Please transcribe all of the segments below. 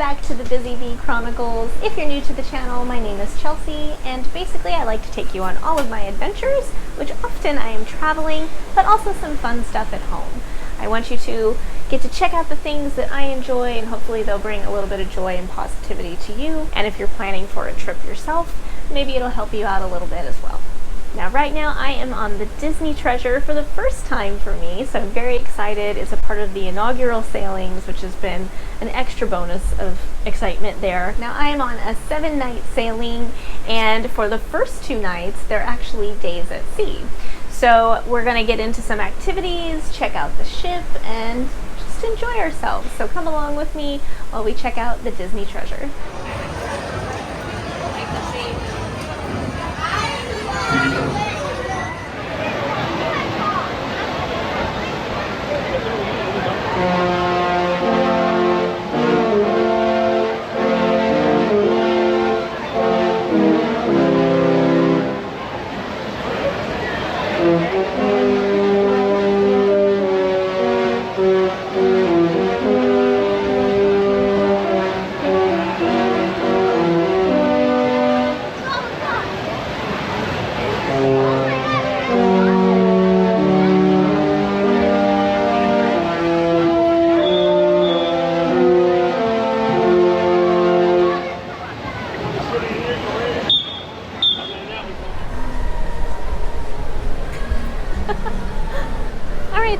back to the Busy Bee Chronicles. If you're new to the channel, my name is Chelsea, and basically I like to take you on all of my adventures, which often I am traveling, but also some fun stuff at home. I want you to get to check out the things that I enjoy, and hopefully they'll bring a little bit of joy and positivity to you. And if you're planning for a trip yourself, maybe it'll help you out a little bit as well. Now, right now I am on the Disney Treasure for the first time for me, so I'm very excited. It's a part of the inaugural sailings, which has been an extra bonus of excitement there. Now, I am on a 7-night sailing, and for the first 2 nights, they're actually days at sea. So we're gonna get into some activities, check out the ship, and just enjoy ourselves. So come along with me while we check out the Disney Treasure.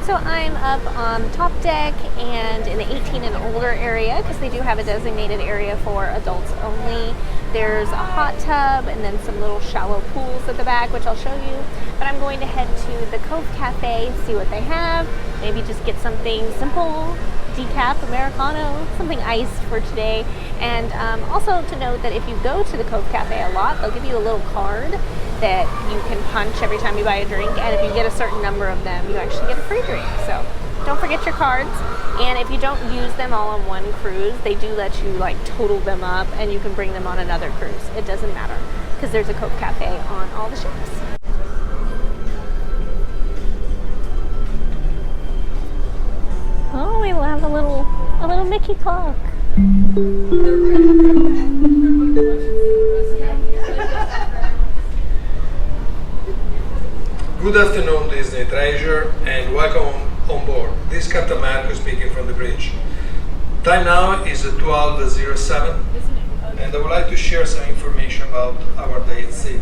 So I'm up on top deck and in the 18 and older area, because they do have a designated area for adults only. There's a hot tub and then some little shallow pools at the back, which I'll show you. But I'm going to head to the Cove Cafe, see what they have, maybe just get something simple, decaf, Americano, something iced for today. And also to note that if you go to the Cove Cafe a lot, they'll give you a little card that you can punch every time you buy a drink, and if you get a certain number of them, you actually get a free drink. So don't forget your cards, and if you don't use them all on one cruise, they do let you like total them up and you can bring them on another cruise. It doesn't matter, because there's a Cove Cafe on all the ships. Oh, we will have a little Mickey clock. Good afternoon, Disney Treasure, and welcome on board. This is Captain Marco speaking from the bridge. Time now is 12:07, and I would like to share some information about our day at sea.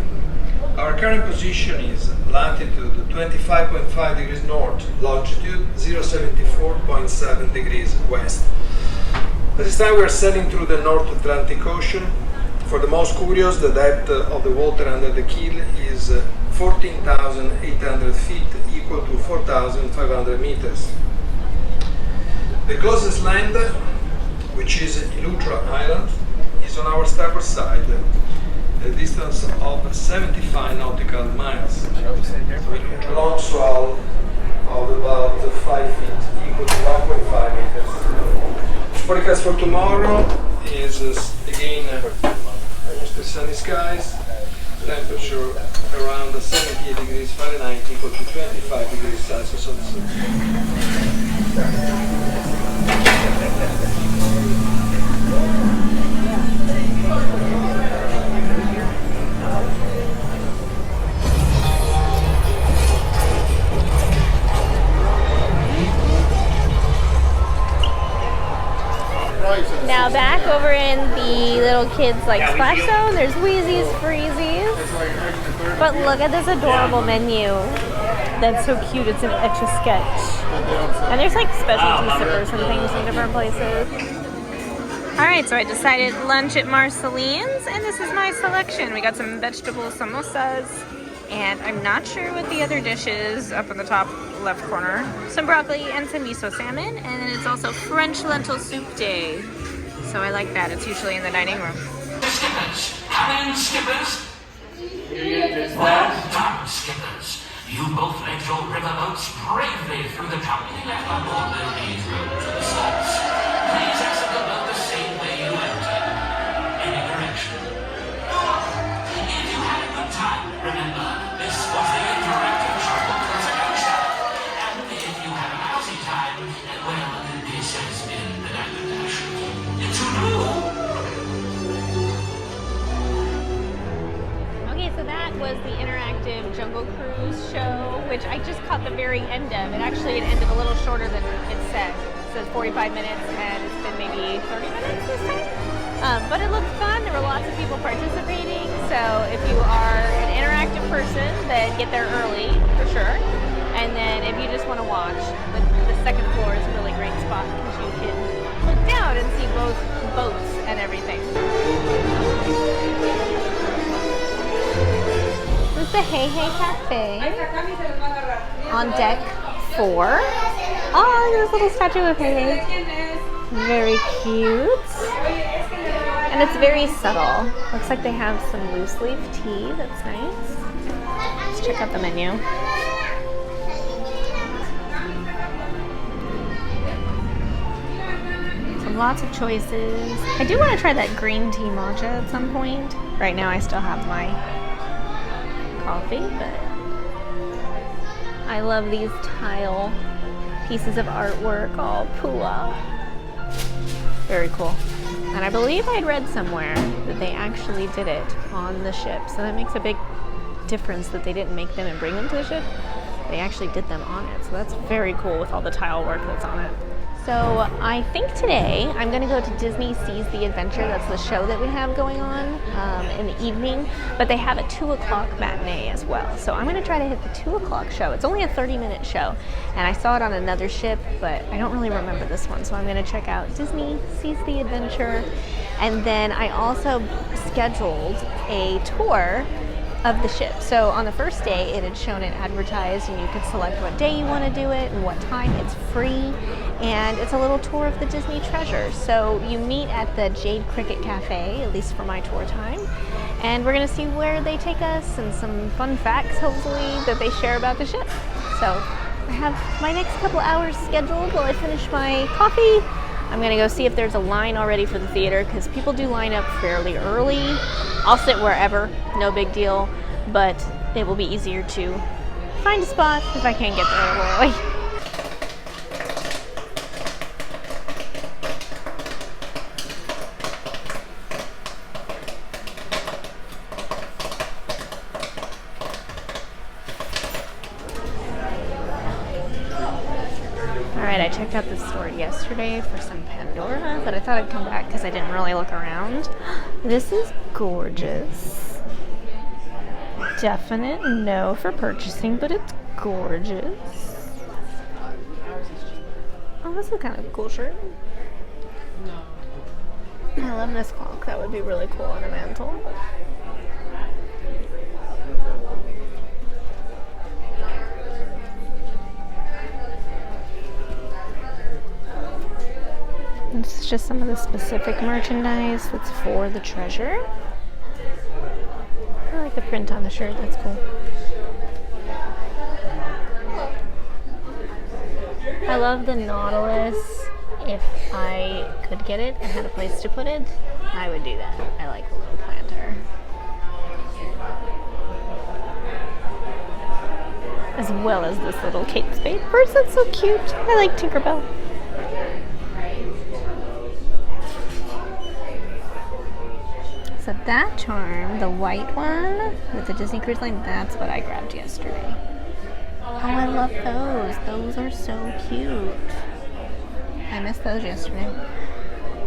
Our current position is latitude 25.5 degrees north, longitude 074.7 degrees west. At this time we are sailing through the North Atlantic Ocean. For the most curious, the depth of the water under the keel is 14,800 feet, equal to 4,500 meters. The closest land, which is Ilutra Island, is on our starboard side, a distance of 75 nautical miles, with a long swell of about 5 feet, equal to 1.5 meters. Forecast for tomorrow is again mostly sunny skies, temperature around 78 degrees Fahrenheit, equal to 25 degrees Celsius on the sea. Now back over in the little kids like splash zone, there's Wheezies, Freezies. But look at this adorable menu. That's so cute, it's an Etch-a-Sketch. And there's like specialty sippers and things in different places. Alright, so I decided lunch at Marceline's, and this is my selection. We got some vegetable samosas, and I'm not sure what the other dish is up in the top left corner. Some broccoli and some miso salmon, and then it's also French lentil soup day. So I like that. It's usually in the dining room. Skippers, come in, skippers. Well done, skippers. You both led your riverboats bravely through the tumbling and aboard the lead road to the source. Please exit the boat the same way you entered. Any correction? If you had a good time, remember, this was the interactive Chronicles adventure. And if you had a lousy time, well, this has been the Diamond Dash. Toodaloo! cruise show, which I just caught the very end of. It ended a little shorter than it said. It says 45 minutes, and it's been maybe 30 minutes this time. But it looked fun. There were lots of people participating. So if you are an interactive person, then get there early for sure. And then if you just want to watch, the second floor is a really great spot because you can look down and see both boats and everything. This is the Hey Hey Cafe on deck 4. Oh, there's a little statue of Hey Hey. Very cute. And it's very subtle. Looks like they have some loose leaf tea. That's nice. Let's check out the menu. Lots of choices. I do want to try that green tea matcha at some point. Right now I still have my coffee, but I love these tile pieces of artwork, all pua. Very cool. And I believe I'd read somewhere that they actually did it on the ship. So that makes a big difference that they didn't make them and bring them to the ship. They actually did them on it. So that's very cool with all the tile work that's on it. So I think today I'm going to go to Disney Sees the Adventure. That's the show that we have going on in the evening. But they have a 2 o'clock matinee as well. So I'm going to try to hit the 2 o'clock show. It's only a 30-minute show. And I saw it on another ship, but I don't really remember this one. So I'm going to check out Disney Sees the Adventure. And then I also scheduled a tour of the ship. So on the first day it had shown it advertised and you could select what day you want to do it and what time. It's free and it's a little tour of the Disney treasures. So you meet at the Jade Cricket Cafe, at least for my tour time, and we're going to see where they take us and some fun facts hopefully that they share about the ship. So I have my next couple hours scheduled while I finish my coffee. I'm going to go see if there's a line already for the theater because people do line up fairly early. I'll sit wherever, no big deal, but it will be easier to find a spot if I can't get there early. Alright, I checked out this store yesterday for some Pandora, but I thought I'd come back because I didn't really look around. This is gorgeous. Definite no for purchasing, but it's gorgeous. Oh, this is kind of a cool shirt. I love this clock. That would be really cool on a mantle. This is just some of the specific merchandise that's for the treasure. I like the print on the shirt, that's cool. I love the Nautilus. If I could get it and had a place to put it, I would do that. I like the little planter. As well as this little Kate Spade purse, that's so cute. I like Tinkerbell. So that charm, the white one with the Disney Cruise Line, that's what I grabbed yesterday. Oh, I love those. Those are so cute. I missed those yesterday.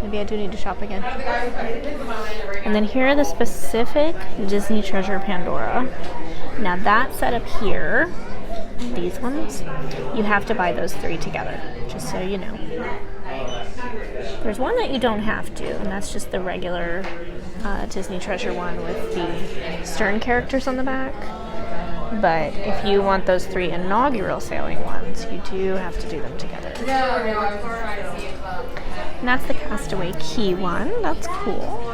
Maybe I do need to shop again. And then here are the specific Disney Treasure Pandora. Now that setup here, these ones, you have to buy those 3 together, just so you know. There's one that you don't have to, and that's just the regular Disney Treasure one with the Stern characters on the back. But if you want those 3 inaugural sailing ones, you do have to do them together. And that's the Castaway Key one. That's cool.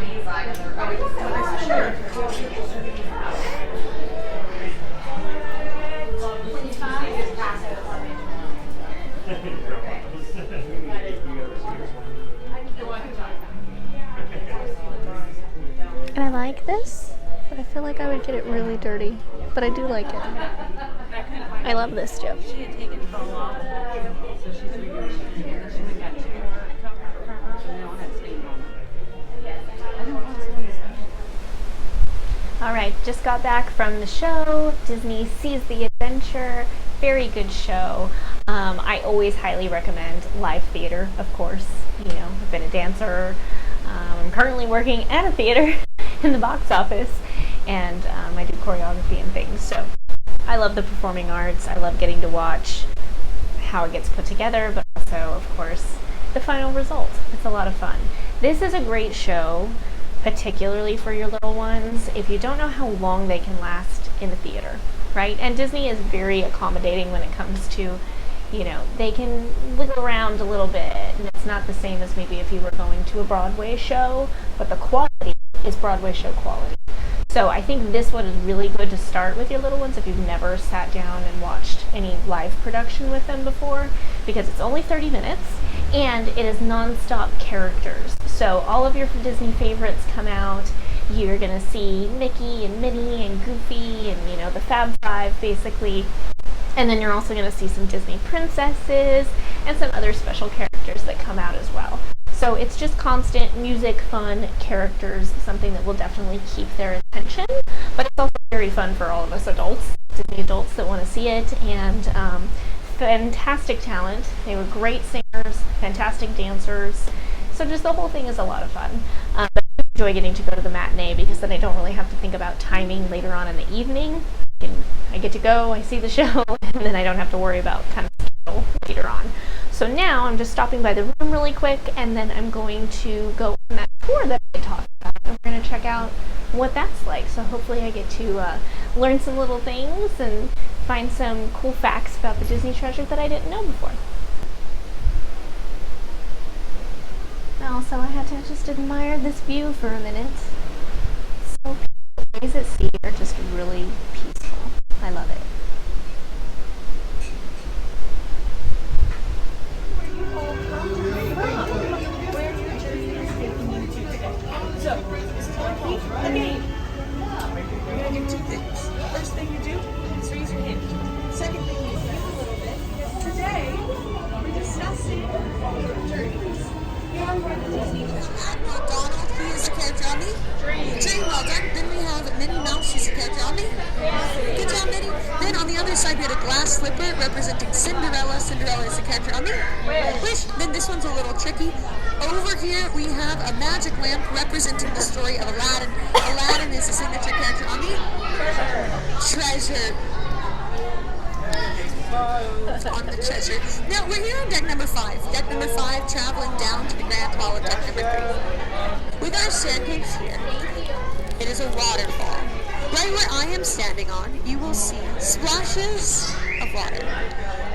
And I like this, but I feel like I would get it really dirty. But I do like it. I love this too. All right, just got back from the show. Disney Sees the Adventure. Very good show. I always highly recommend live theater, of course. You know, I've been a dancer. I'm currently working at a theater in the box office, and I do choreography and things. So I love the performing arts. I love getting to watch how it gets put together, but also, of course, the final result. It's a lot of fun. This is a great show, particularly for your little ones, if you don't know how long they can last in the theater, right? And Disney is very accommodating when it comes to, you know, they can wiggle around a little bit, and it's not the same as maybe if you were going to a Broadway show, but the quality is Broadway show quality. So I think this one is really good to start with your little ones if you've never sat down and watched any live production with them before, because it's only 30 minutes and it is non-stop characters. So all of your Disney favorites come out. You're gonna see Mickey and Minnie and Goofy and, you know, the Fab Five basically. And then you're also gonna see some Disney princesses and some other special characters that come out as well. So it's just constant music, fun, characters, something that will definitely keep their attention, but it's also very fun for all of us adults, Disney adults that want to see it, and fantastic talent. They were great singers, fantastic dancers, so just the whole thing is a lot of fun. But I enjoy getting to go to the matinee because then I don't really have to think about timing later on in the evening. I get to go, I see the show, and then I don't have to worry about kind of schedule later on. So now I'm just stopping by the room really quick, and then I'm going to go on that tour that I talked about. And we're going to check out what that's like. So hopefully I get to learn some little things and find some cool facts about the Disney treasure that I didn't know before. Also, I had to just admire this view for a minute. So peaceful. The ways at sea are just really peaceful. I love it. Okay. You're gonna do two things. First thing you do is raise your hand. Second thing you do a little bit. Today, we're discussing journeys. I'm Admiral Donald, he is a character on me. Dream, well done. Then we have Minnie Mouse, she's a character on me. Good job, Minnie. Then on the other side, we had a glass slipper representing Cinderella. Cinderella is a character on me. Wish. Then this one's a little tricky. Over here, we have a magic lamp representing the story of Aladdin. Aladdin is a signature character on me. Treasure. On the treasure. Now, we're here on deck number 5. Deck number 5, traveling down to the Grand Hall of deck number 3. With our staircase here, it is a waterfall. Right where I am standing on, you will see splashes of water.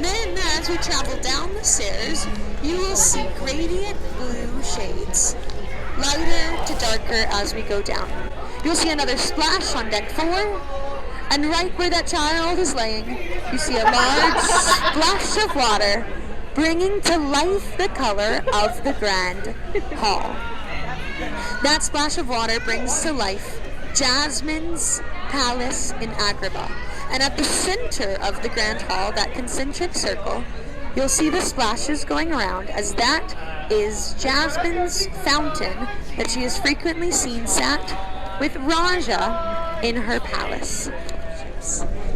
Then, as we travel down the stairs, you will see gradient blue shades, lighter to darker as we go down. You'll see another splash on deck 4, and right where that child is laying, you see a large splash of water, bringing to life the color of the Grand Hall. That splash of water brings to life Jasmine's palace in Agrabah. And at the center of the Grand Hall, that concentric circle, you'll see the splashes going around, as that is Jasmine's fountain that she has frequently seen sat with Raja in her palace.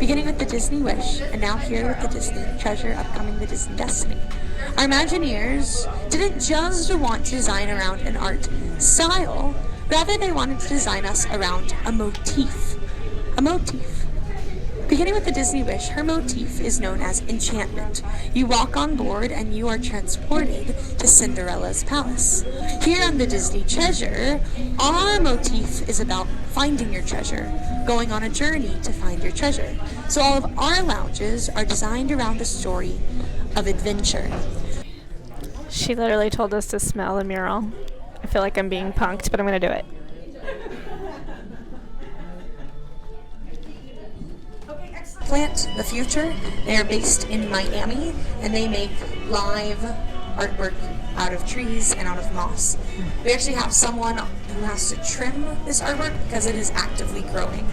Beginning with the Disney Wish, and now here with the Disney Treasure, upcoming the Disney Destiny. Our Imagineers didn't just want to design around an art style, rather they wanted to design us around a motif. A motif. Beginning with the Disney Wish, her motif is known as enchantment. You walk on board and you are transported to Cinderella's palace. Here on the Disney Treasure, our motif is about finding your treasure, going on a journey to find your treasure. So all of our lounges are designed around the story of adventure. She literally told us to smell the mural. I feel like I'm being punked, but I'm going to do it. Plant the Future. They are based in Miami, and they make live artwork out of trees and out of moss. We actually have someone who has to trim this artwork because it is actively growing.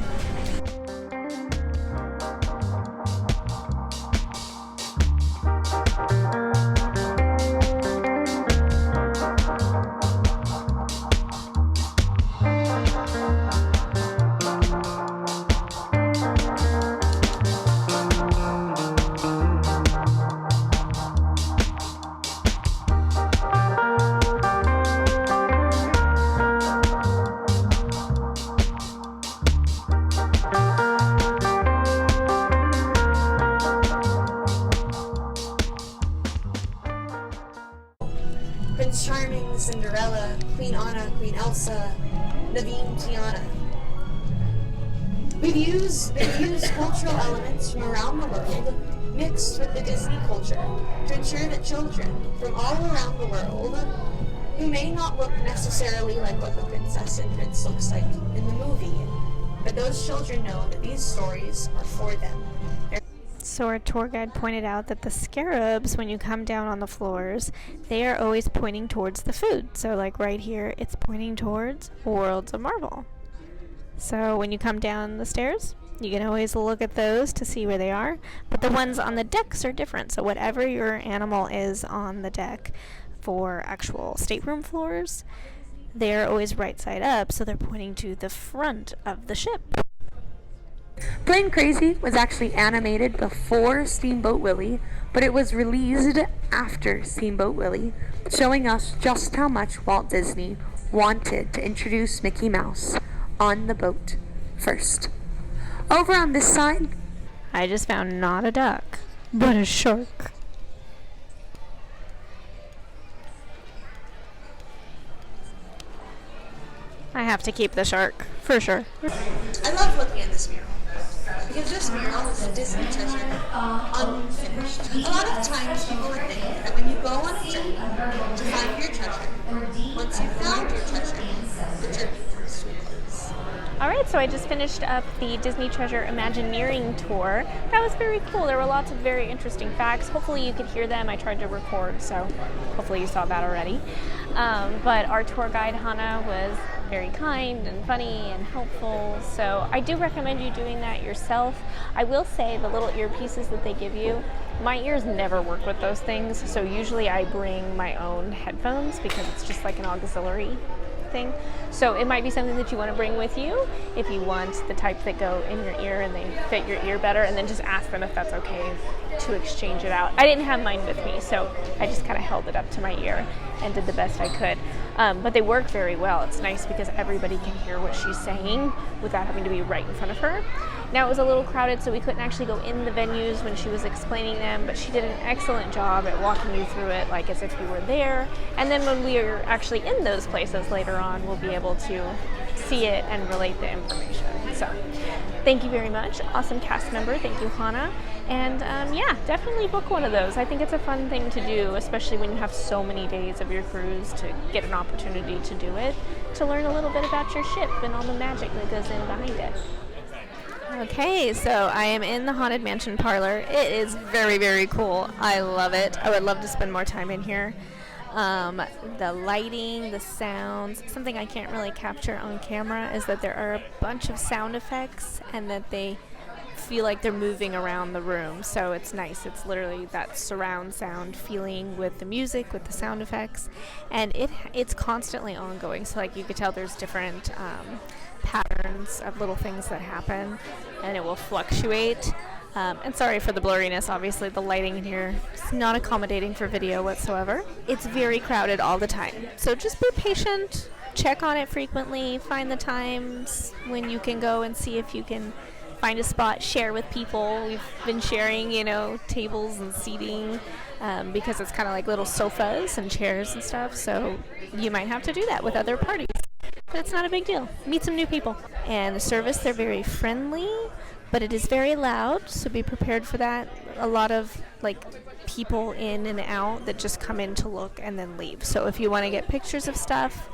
Cinderella, Queen Anna, Queen Elsa, Naveen, Tiana. They've used cultural elements from around the world mixed with the Disney culture to ensure that children from all around the world who may not look necessarily like what the princess and prince looks like in the movie, but those children know that these stories are for them. So our tour guide pointed out that the scarabs, when you come down on the floors, they are always pointing towards the food. So like right here, it's pointing towards Worlds of Marvel. So when you come down the stairs, you can always look at those to see where they are. But the ones on the decks are different. So whatever your animal is on the deck for actual stateroom floors, they're always right side up. So they're pointing to the front of the ship. Plain Crazy was actually animated before Steamboat Willie, but it was released after Steamboat Willie, showing us just how much Walt Disney wanted to introduce Mickey Mouse on the boat first. Over on this side, I just found not a duck, but a shark. I have to keep the shark, for sure. I love looking at this mural, because this mural is a Disney treasure unfinished. A lot of times people think that when you go on a journey to find your treasure, once you've found your treasure, the journey comes to a close. Alright, so I just finished up the Disney Treasure Imagineering tour. That was very cool. There were lots of very interesting facts. Hopefully you could hear them. I tried to record, so hopefully you saw that already. But our tour guide, Hannah, was very kind and funny and helpful, so I do recommend you doing that yourself. I will say the little earpieces that they give you, my ears never work with those things, so usually I bring my own headphones because it's just like an auxiliary thing. So it might be something that you want to bring with you if you want the type that go in your ear and they fit your ear better, and then just ask them if that's okay to exchange it out. I didn't have mine with me, so I just kind of held it up to my ear and did the best I could. But they work very well. It's nice because everybody can hear what she's saying without having to be right in front of her. Now it was a little crowded, so we couldn't actually go in the venues when she was explaining them, but she did an excellent job at walking you through it like as if you were there. And then when we are actually in those places later on, we'll be able to see it and relate the information. So thank you very much. Awesome cast member. Thank you, Hannah. And yeah, definitely book one of those. I think it's a fun thing to do, especially when you have so many days of your cruise, to get an opportunity to do it, to learn a little bit about your ship and all the magic that goes in behind it. Okay, so I am in the Haunted Mansion parlor. It is very, very cool. I love it. I would love to spend more time in here. The lighting, the sounds, something I can't really capture on camera is that there are a bunch of sound effects and that they feel like they're moving around the room. So it's nice. It's literally that surround sound feeling with the music, with the sound effects, and it's constantly ongoing. So like you could tell there's different patterns of little things that happen, and it will fluctuate. And sorry for the blurriness, obviously the lighting in here is not accommodating for video whatsoever. It's very crowded all the time, so just be patient, check on it frequently, find the times when you can go and see if you can find a spot, share with people. We've been sharing, tables and seating because it's kind of like little sofas and chairs and stuff, so you might have to do that with other parties. But it's not a big deal. Meet some new people. And the service, they're very friendly, but it is very loud, so be prepared for that. A lot of people in and out that just come in to look and then leave. So if you want to get pictures of stuff,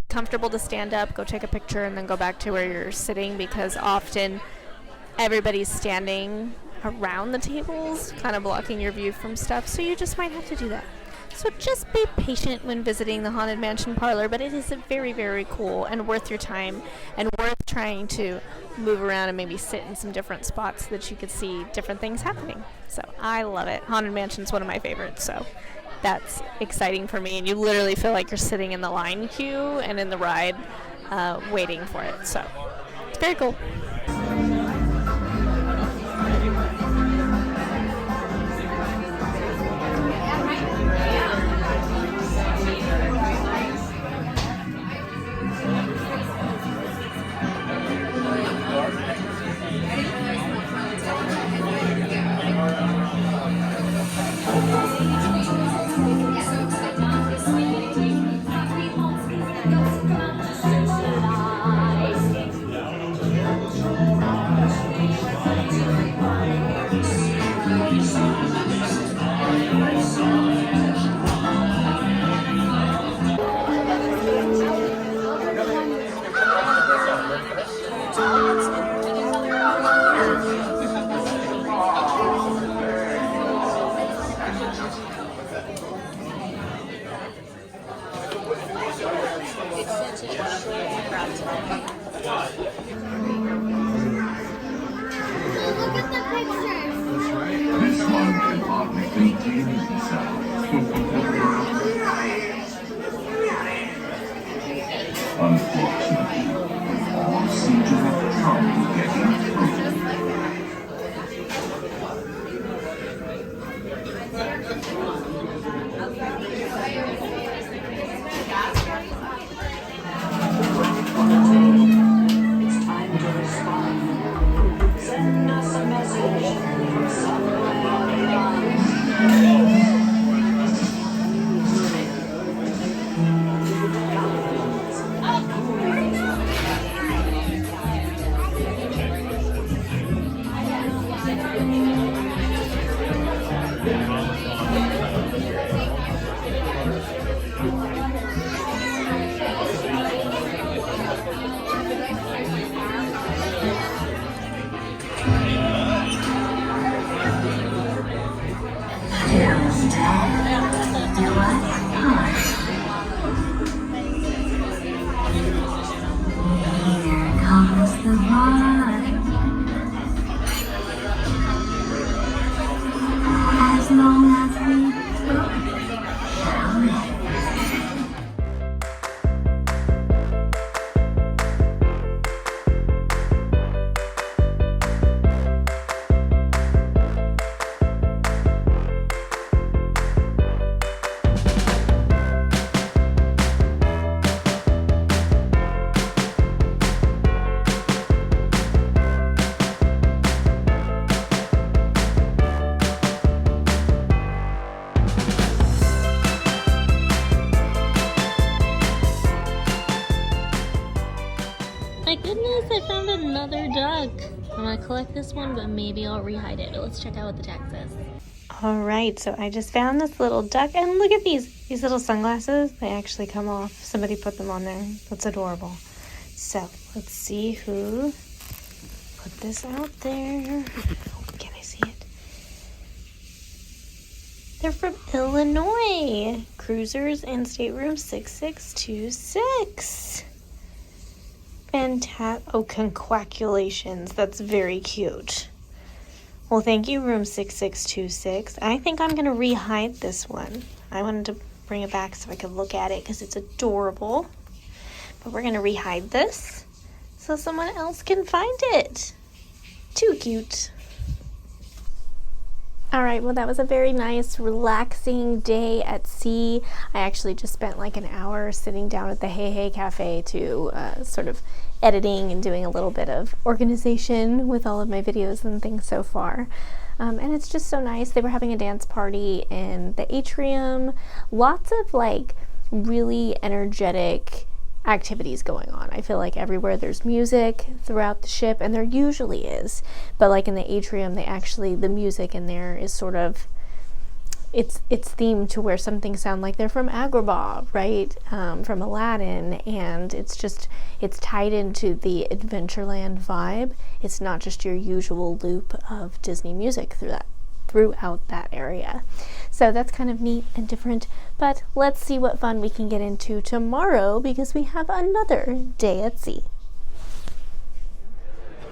comfortable to stand up, go take a picture, and then go back to where you're sitting, because often everybody's standing around the tables, kind of blocking your view from stuff, so you just might have to do that. So just be patient when visiting the Haunted Mansion parlor, but it is very, very cool and worth your time and worth trying to move around and maybe sit in some different spots so that you could see different things happening. So I love it. Haunted Mansion's one of my favorites, so that's exciting for me. And you literally feel like you're sitting in the line queue and in the ride waiting for it. So it's very cool. community cells. Unfortunately, we all seem to have trouble getting through. It's time to respond. Send us a message from somewhere beyond. Here comes the ride. As long as we shall we? My goodness, I found another duck. I'm gonna collect this one, but maybe I'll rehide it. Let's check out what the tag says. All right, so I just found this little duck, and look at these little sunglasses. They actually come off. Somebody put them on there. That's adorable. So let's see who put this out there. Can I see it? They're from Illinois. Cruisers in stateroom 6626. Oh, conquaculations. That's very cute. Well, thank you, room 6626. I think I'm going to rehide this one. I wanted to bring it back so I could look at it because it's adorable. But we're going to rehide this so someone else can find it. Too cute. All right, well, that was a very nice, relaxing day at sea. I actually just spent like an hour sitting down at the Hey Hey Cafe to sort of editing and doing a little bit of organization with all of my videos and things so far. And it's just so nice. They were having a dance party in the atrium. Lots of like really energetic activities going on. I feel like everywhere there's music throughout the ship, and there usually is, but like in the atrium, the music in there is sort of, it's themed to where some things sound like they're from Agrabah, right? From Aladdin, and it's tied into the Adventureland vibe. It's not just your usual loop of Disney music throughout that area. So that's kind of neat and different, but let's see what fun we can get into tomorrow because we have another day at sea.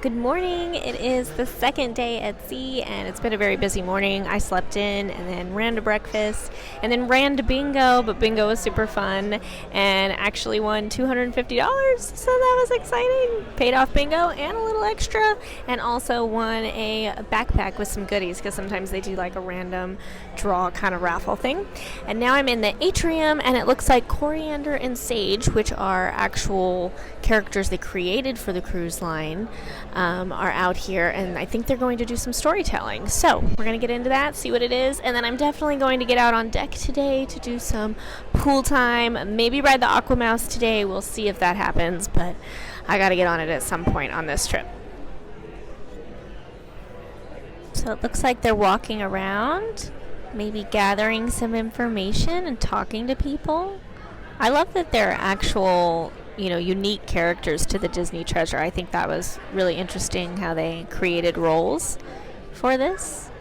Good morning. It is the second day at sea, and it's been a very busy morning. I slept in and then ran to breakfast and then ran to bingo, but bingo was super fun and actually won $250, so that was exciting. Paid off bingo and a little extra, and also won a backpack with some goodies because sometimes they do like a random draw kind of raffle thing. And now I'm in the atrium, and it looks like Coriander and Sage, which are actual characters they created for the cruise line, are out here, and I think they're going to do some storytelling. So we're going to get into that, see what it is, and then I'm definitely going to get out on deck today to do some pool time, maybe ride the Aquamouse today. We'll see if that happens, but I got to get on it at some point on this trip. So it looks like they're walking around, maybe gathering some information and talking to people. I love that they're actual, unique characters to the Disney treasure. I think that was really interesting how they created roles for this.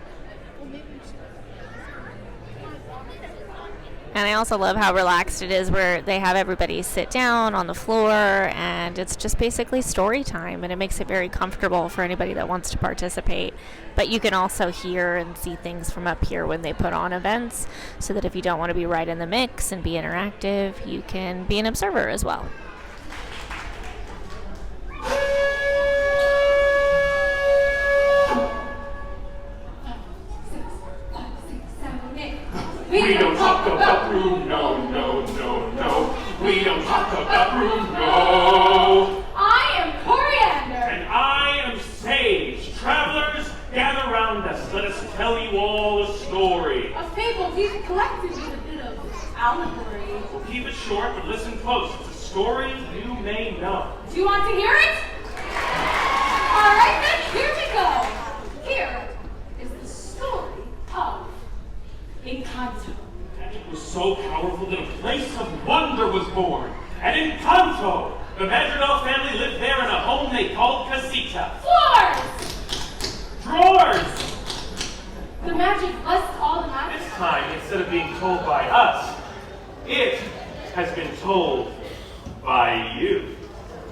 And I also love how relaxed it is, where they have everybody sit down on the floor, and it's just basically story time, and it makes it very comfortable for anybody that wants to participate. But you can also hear and see things from up here when they put on events, so that if you don't want to be right in the mix and be interactive, you can be an observer as well. We don't talk about room, no, no, no, no. We don't talk about room, no. I am Coriander. And I am Sage. Travelers, gather round us. Let us tell you all a story. A fable we've collected with a bit of allegory. We'll keep it short, but listen close. It's a story you may know. Do you want to hear it? All right, then, here we go. Here is the story of Encanto. And it was so powerful that a place of wonder was born. And Encanto, the Madrigal family lived there in a home they called Casita. Floors! Drawers! The magic blessed all the magic. This time, instead of being told by us, it has been told by you.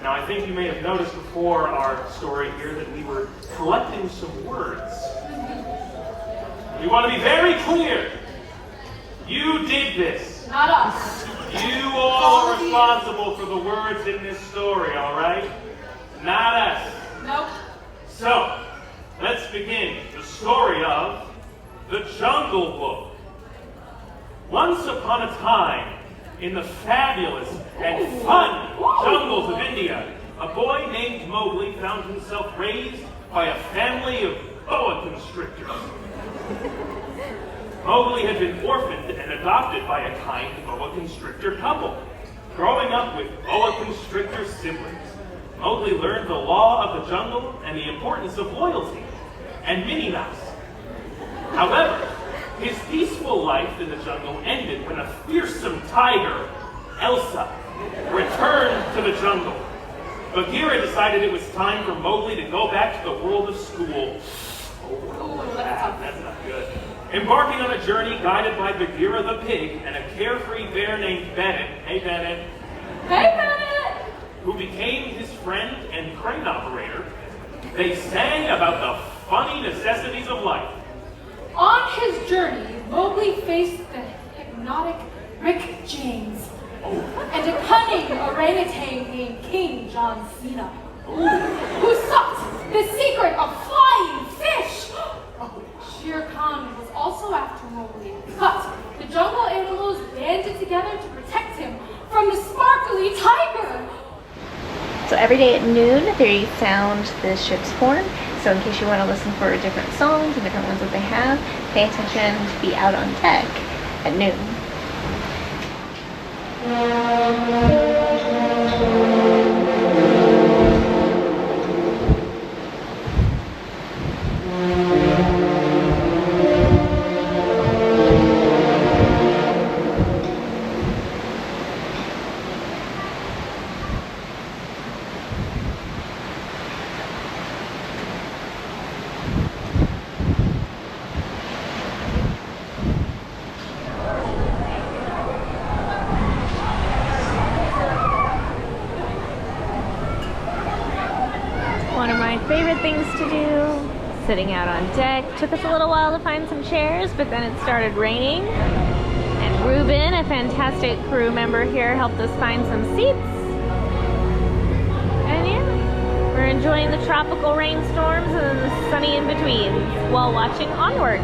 Now, I think you may have noticed before our story here that we were collecting some words. We want to be very clear. You did this. Not us. You all are responsible for the words in this story, all right? Not us. Nope. So, let's begin the story of The Jungle Book. Once upon a time, in the fabulous and fun jungles of India, a boy named Mowgli found himself raised by a family of boa constrictors. Mowgli had been orphaned and adopted by a kind boa constrictor couple. Growing up with boa constrictor siblings, Mowgli learned the law of the jungle and the importance of loyalty and Minnie Mouse. However, his peaceful life in the jungle ended when a fearsome tiger, Elsa, returned to the jungle. Bagheera decided it was time for Mowgli to go back to the world of school. Oh, that's not good. Embarking on a journey guided by Bagheera the pig and a carefree bear named Bennett. Hey, Bennett. Hey, Bennett! Who became his friend and crane operator, they sang about the funny necessities of life. On his journey, Mowgli faced the hypnotic Rick James and a cunning orangutan named King John Cena, who sought the secret of flying fish. Shere Khan was also after Mowgli, but the jungle animals banded together to protect him from the sparkly tiger. So every day at noon, they sound the ship's horn. So in case you want to listen for different songs and different ones that they have, pay attention to be out on deck at noon. One of my favorite things to do, sitting out on deck. Took us a little while to find some chairs, but then it started raining. And Ruben, a fantastic crew member here, helped us find some seats. And yeah, we're enjoying the tropical rainstorms and the sunny in-betweens while watching Onward.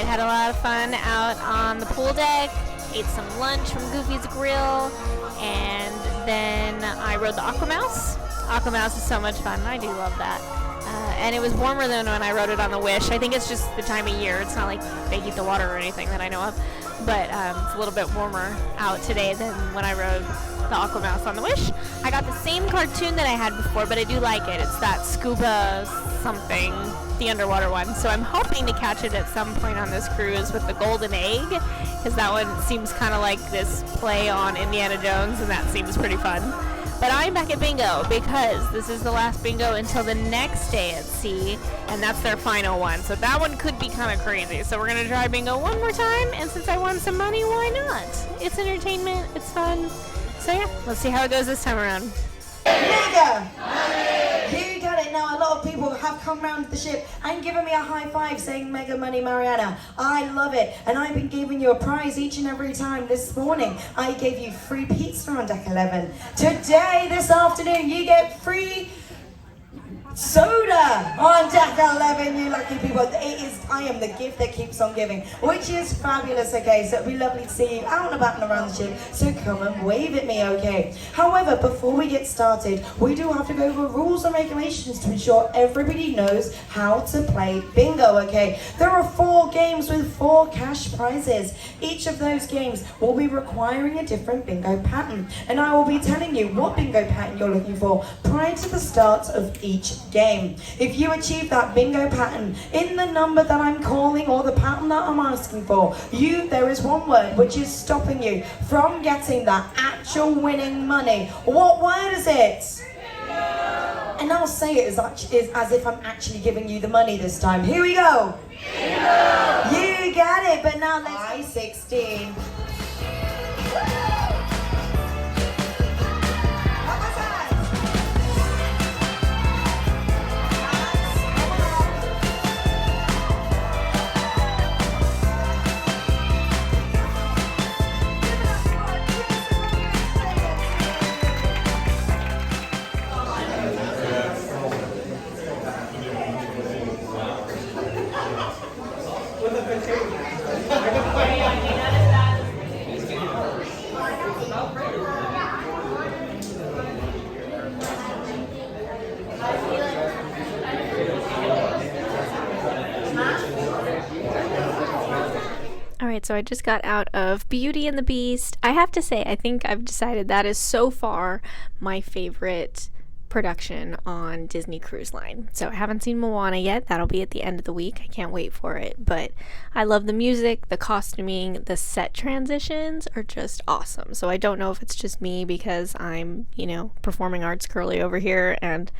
had a lot of fun out on the pool deck, ate some lunch from Goofy's Grill, and then I rode the Aquamouse. Aquamouse is so much fun. I do love that. And it was warmer than when I rode it on the Wish. I think it's just the time of year. It's not like they heat the water or anything that I know of. But it's a little bit warmer out today than when I rode the Aquamouse on the Wish. I got the same cartoon that I had before, but I do like it. It's that scuba something, the underwater one. So I'm hoping to catch it at some point on this cruise with the golden egg, because that one seems kind of like this play on Indiana Jones, and that seems pretty fun. But I'm back at bingo because this is the last bingo until the next day at sea, and that's their final one. So that one could be kind of crazy. So we're going to try bingo one more time, and since I won some money, why not? It's entertainment, it's fun. So yeah, let's see how it goes this time around. Mega! You got it. Now a lot of people have come round the ship and given me a high five saying Mega Money Mariana. I love it. And I've been giving you a prize each and every time. This morning I gave you free pizza on deck 11. Today, this afternoon, you get free soda on deck 11, you lucky people. I am the gift that keeps on giving, which is fabulous. Okay, so it'd be lovely to see you out and about and around the ship, so come and wave at me, okay? However, before we get started, we do have to go over rules and regulations to ensure everybody knows how to play bingo, okay? There are 4 games with 4 cash prizes. Each of those games will be requiring a different bingo pattern, and I will be telling you what bingo pattern you're looking for prior to the start of each game. If you achieve that bingo pattern in the number that I'm calling or the pattern that I'm asking for, there is one word which is stopping you from getting that actual winning money. What word is it? And I'll say it as if I'm actually giving you the money this time. Here we go. You got it, but now let's play 16. Alright, so I just got out of Beauty and the Beast. I have to say, I think I've decided that is so far my favorite production on Disney Cruise Line. So I haven't seen Moana yet. That'll be at the end of the week. I can't wait for it. But I love the music, the costuming, the set transitions are just awesome. So I don't know if it's just me because I'm, performing arts girly over here and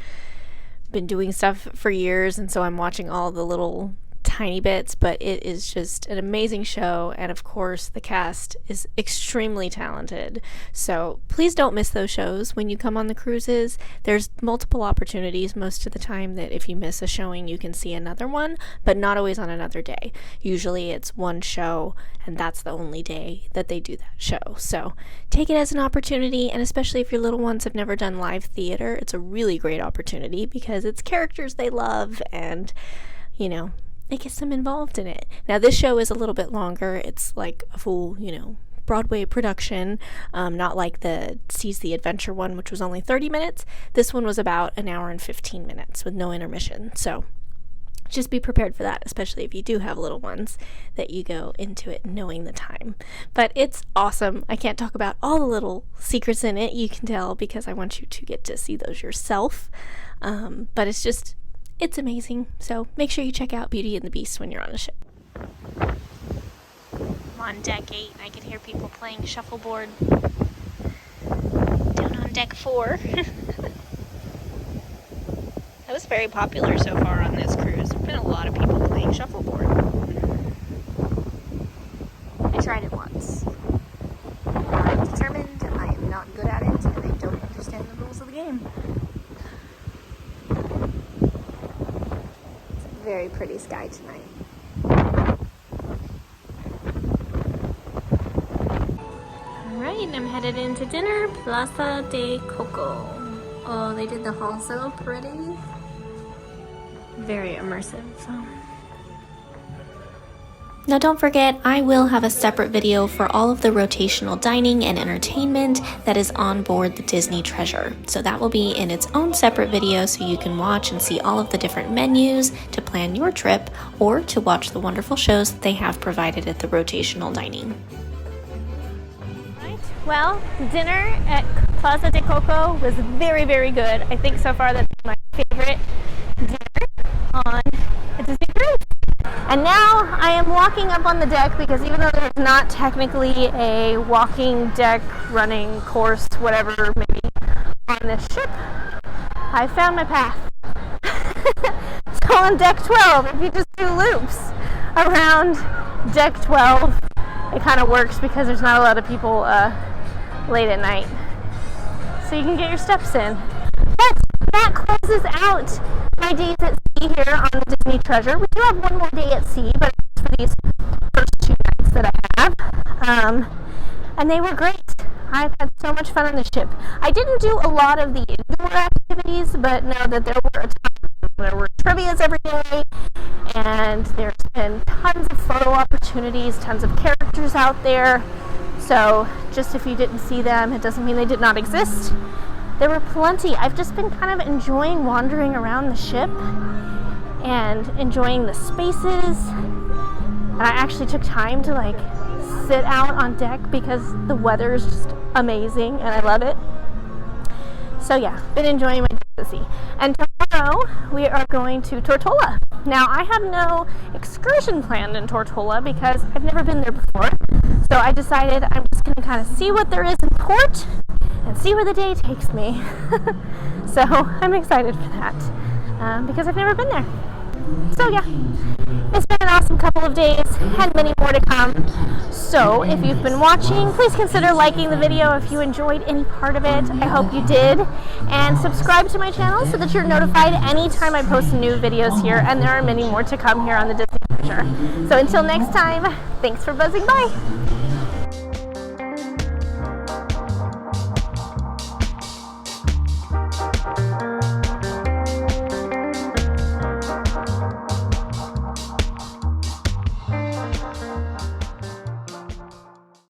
been doing stuff for years, and so I'm watching all the little tiny bits, but it is just an amazing show, and of course the cast is extremely talented. So please don't miss those shows when you come on the cruises. There's multiple opportunities most of the time that if you miss a showing you can see another one, but not always on another day. Usually it's one show and that's the only day that they do that show. So take it as an opportunity, and especially if your little ones have never done live theater, it's a really great opportunity because it's characters they love, and it gets them involved in it. Now, this show is a little bit longer. It's like a full, Broadway production, not like the Seize the Adventure one, which was only 30 minutes. This one was about an hour and 15 minutes with no intermission. So just be prepared for that, especially if you do have little ones, that you go into it knowing the time. But it's awesome. I can't talk about all the little secrets in it, you can tell, because I want you to get to see those yourself. But it's amazing. So make sure you check out Beauty and the Beast when you're on a ship. I'm on deck 8 and I can hear people playing shuffleboard down on deck 4. That was very popular so far on this cruise. There's been a lot of people playing shuffleboard. I tried it once. I'm determined I am not good at it and I don't understand the rules of the game. Very pretty sky tonight. Alright, I'm headed into dinner, Plaza de Coco. Oh, they did the hall so pretty. Very immersive. Now don't forget, I will have a separate video for all of the rotational dining and entertainment that is on board the Disney Treasure. So that will be in its own separate video so you can watch and see all of the different menus to plan your trip or to watch the wonderful shows that they have provided at the rotational dining. Well, dinner at Plaza de Coco was very, very good. I think so far that's my favorite dinner on a Disney cruise. And now I am walking up on the deck because even though there's not technically a walking deck, running course, whatever, maybe on this ship, I found my path. So on deck 12, if you just do loops around deck 12, it kind of works because there's not a lot of people late at night. So you can get your steps in. But that closes out my days at sea here on the Disney Treasure. We do have one more day at sea, but it's for these first 2 nights that I have. And they were great. I've had so much fun on the ship. I didn't do a lot of the indoor activities, but know that there were trivias every day, and there's been tons of photo opportunities, tons of characters out there. So just if you didn't see them, it doesn't mean they did not exist. There were plenty. I've just been kind of enjoying wandering around the ship and enjoying the spaces. And I actually took time to like sit out on deck because the weather is just amazing and I love it. So yeah, been enjoying my day at sea. And tomorrow we are going to Tortola. Now I have no excursion planned in Tortola because I've never been there before. So I decided I'm just going to kind of see what there is in port and see where the day takes me. So I'm excited for that because I've never been there. So yeah, it's been an awesome couple of days and many more to come. So if you've been watching, please consider liking the video if you enjoyed any part of it. I hope you did. And subscribe to my channel so that you're notified anytime I post new videos here, and there are many more to come here on the Disney Treasure. So until next time, thanks for buzzing by.